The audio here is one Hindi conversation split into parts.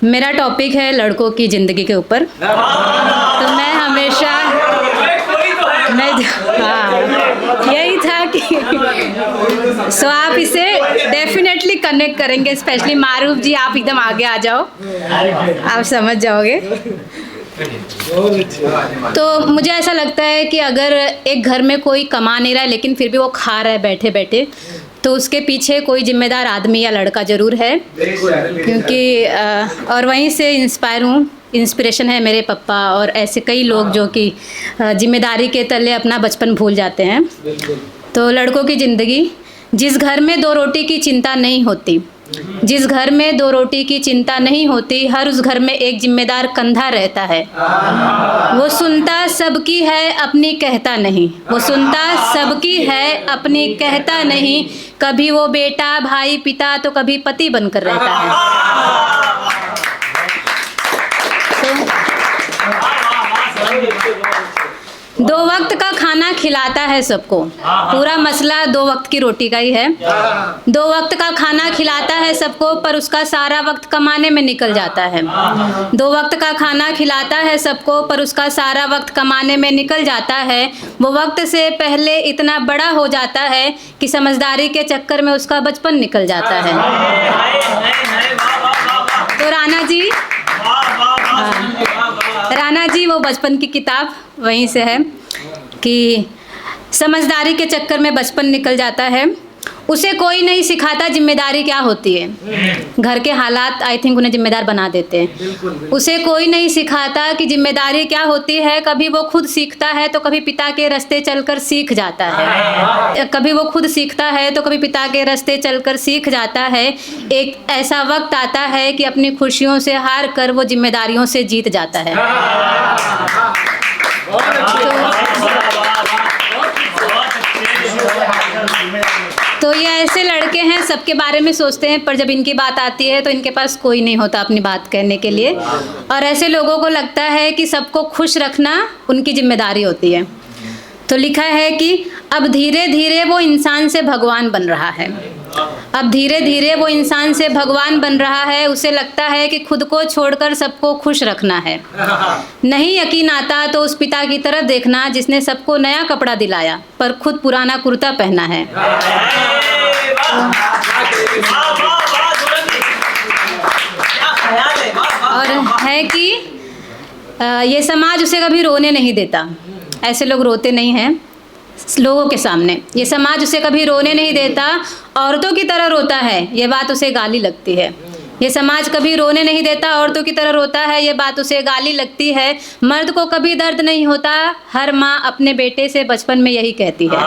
मेरा टॉपिक है लड़कों की ज़िंदगी के ऊपर। तो मैं हमेशा यही था कि आप इसे डेफिनेटली कनेक्ट करेंगे, स्पेशली मारूफ जी, आप एकदम आगे आ जाओ, आप समझ जाओगे। तो मुझे ऐसा लगता है कि अगर एक घर में कोई कमा नहीं रहा है लेकिन फिर भी वो खा रहा है बैठे बैठे, तो उसके पीछे कोई जिम्मेदार आदमी या लड़का ज़रूर है। क्योंकि और वहीं से इंस्पायर हूँ, इंस्पिरेशन है मेरे पापा और ऐसे कई लोग जो कि जिम्मेदारी के तले अपना बचपन भूल जाते हैं। तो लड़कों की ज़िंदगी, जिस घर में 2 रोटी की चिंता नहीं होती, जिस घर में 2 रोटी की चिंता नहीं होती, हर उस घर में एक जिम्मेदार कंधा रहता है। वो सुनता सबकी है, अपनी कहता नहीं। वो सुनता सबकी है, अपनी कहता नहीं। कभी वो बेटा, भाई, पिता तो कभी पति बनकर रहता है। दो वक्त का खाना खिलाता है सबको। पूरा मसला 2 वक्त की रोटी का ही है। 2 वक्त का खाना खिलाता है सबको, पर उसका सारा वक्त कमाने में निकल जाता है। 2 वक्त का खाना खिलाता है सबको, पर उसका सारा वक्त कमाने में निकल जाता है। वो वक्त से पहले इतना बड़ा हो जाता है कि समझदारी के चक्कर में उसका बचपन निकल जाता है। तो राणा जी वो बचपन की किताब वहीं से है कि समझदारी के चक्कर में बचपन निकल जाता है। उसे कोई नहीं सिखाता जिम्मेदारी क्या होती है। घर के हालात आई थिंक उन्हें जिम्मेदार बना देते हैं। उसे कोई नहीं सिखाता कि जिम्मेदारी क्या होती है। कभी वो खुद सीखता है तो कभी पिता के रास्ते चलकर सीख जाता है। कभी वो खुद सीखता है तो कभी पिता के रास्ते चलकर सीख जाता है। एक ऐसा वक्त आता है कि अपनी खुशियों से हार कर वो जिम्मेदारियों से जीत जाता है। तो ये ऐसे लड़के हैं, सबके बारे में सोचते हैं, पर जब इनकी बात आती है तो इनके पास कोई नहीं होता अपनी बात कहने के लिए। और ऐसे लोगों को लगता है कि सबको खुश रखना उनकी जिम्मेदारी होती है। तो लिखा है कि अब धीरे धीरे वो इंसान से भगवान बन रहा है। अब धीरे धीरे वो इंसान से भगवान बन रहा है। उसे लगता है कि खुद को छोड़कर सबको खुश रखना है। नहीं यकीन आता तो उस पिता की तरफ देखना जिसने सबको नया कपड़ा दिलाया पर खुद पुराना कुर्ता पहना है। और है कि ये समाज उसे कभी रोने नहीं देता। ऐसे लोग रोते नहीं हैं लोगों के सामने। ये समाज उसे कभी रोने नहीं देता, औरतों की तरह रोता है, ये बात उसे गाली लगती है। ये समाज कभी रोने नहीं देता, औरतों की तरह रोता है, ये बात उसे गाली लगती है। मर्द को कभी दर्द नहीं होता, हर माँ अपने बेटे से बचपन में यही कहती है।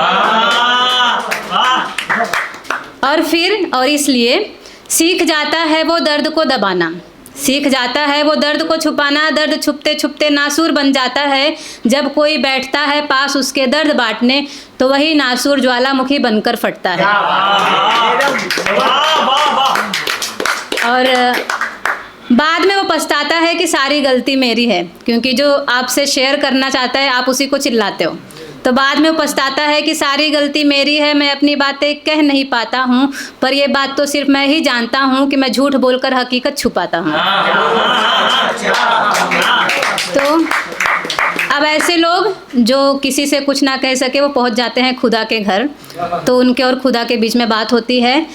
और इसलिए सीख जाता है वो दर्द को दबाना, सीख जाता है वो दर्द को छुपाना। दर्द छुपते छुपते नासूर बन जाता है। जब कोई बैठता है पास उसके दर्द बांटने, तो वही नासूर ज्वालामुखी बनकर फटता है। और बाद में वो पछताता है कि सारी गलती मेरी है, क्योंकि जो आपसे शेयर करना चाहता है आप उसी को चिल्लाते हो। तो बाद में वो पछताता है कि सारी गलती मेरी है, मैं अपनी बातें कह नहीं पाता हूँ, पर ये बात तो सिर्फ मैं ही जानता हूँ कि मैं झूठ बोलकर हकीकत छुपाता हूँ। तो अब ऐसे लोग जो किसी से कुछ ना कह सके, वो पहुँच जाते हैं खुदा के घर। तो उनके और खुदा के बीच में बात होती है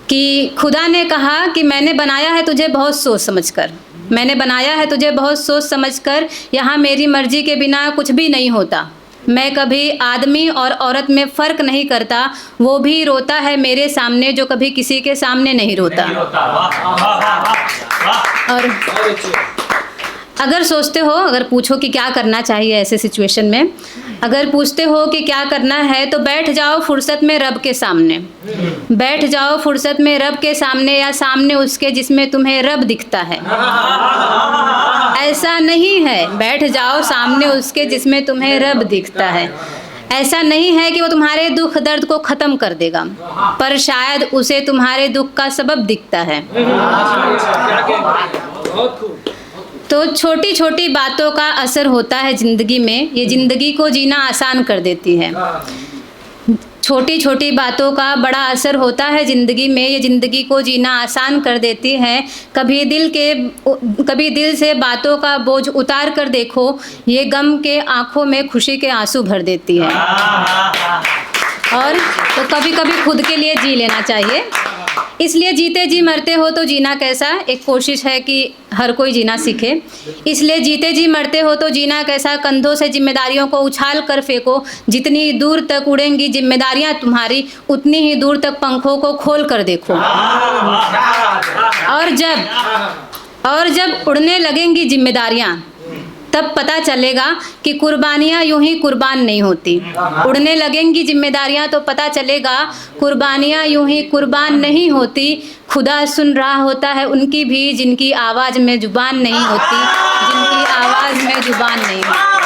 कि खुदा ने कहा कि मैंने बनाया है तुझे बहुत सोच समझकर, मैंने बनाया है तुझे बहुत सोच समझकर। यहाँ मेरी मर्जी के बिना कुछ भी नहीं होता। मैं कभी आदमी और औरत में फ़र्क नहीं करता। वो भी रोता है मेरे सामने जो कभी किसी के सामने नहीं रोता। और अगर सोचते हो, अगर पूछो कि क्या करना चाहिए ऐसे सिचुएशन में, अगर पूछते हो कि क्या करना है, तो बैठ जाओ फुर्सत में रब के सामने। बैठ जाओ फुर्सत में रब के सामने, या सामने उसके जिसमें तुम्हें रब दिखता है। ऐसा नहीं है, बैठ जाओ सामने उसके जिसमें तुम्हें रब दिखता है। ऐसा नहीं है कि वो तुम्हारे दुख दर्द को ख़त्म कर देगा, पर शायद उसे तुम्हारे दुख का सबब दिखता है। तो छोटी छोटी बातों का असर होता है ज़िंदगी में। ये ज़िंदगी को जीना आसान कर देती है। छोटी छोटी बातों का बड़ा असर होता है ज़िंदगी में। ये ज़िंदगी को जीना आसान कर देती हैं। कभी दिल से बातों का बोझ उतार कर देखो, ये गम के आँखों में खुशी के आंसू भर देती है। और तो कभी कभी खुद के लिए जी लेना चाहिए। इसलिए जीते जी मरते हो तो जीना कैसा, एक कोशिश है कि हर कोई जीना सीखे। इसलिए जीते जी मरते हो तो जीना कैसा, कंधों से जिम्मेदारियों को उछाल कर फेंको। जितनी दूर तक उड़ेंगी जिम्मेदारियां तुम्हारी, उतनी ही दूर तक पंखों को खोल कर देखो। और जब उड़ने लगेंगी जिम्मेदारियां, तब पता चलेगा कि कुर्बानियाँ यूं ही कुर्बान नहीं होती। उड़ने लगेंगी जिम्मेदारियाँ तो पता चलेगा कुर्बानियाँ यूं ही कुर्बान नहीं होती। खुदा सुन रहा होता है उनकी भी, जिनकी आवाज़ में जुबान नहीं होती, जिनकी आवाज़ में जुबान नहीं होती।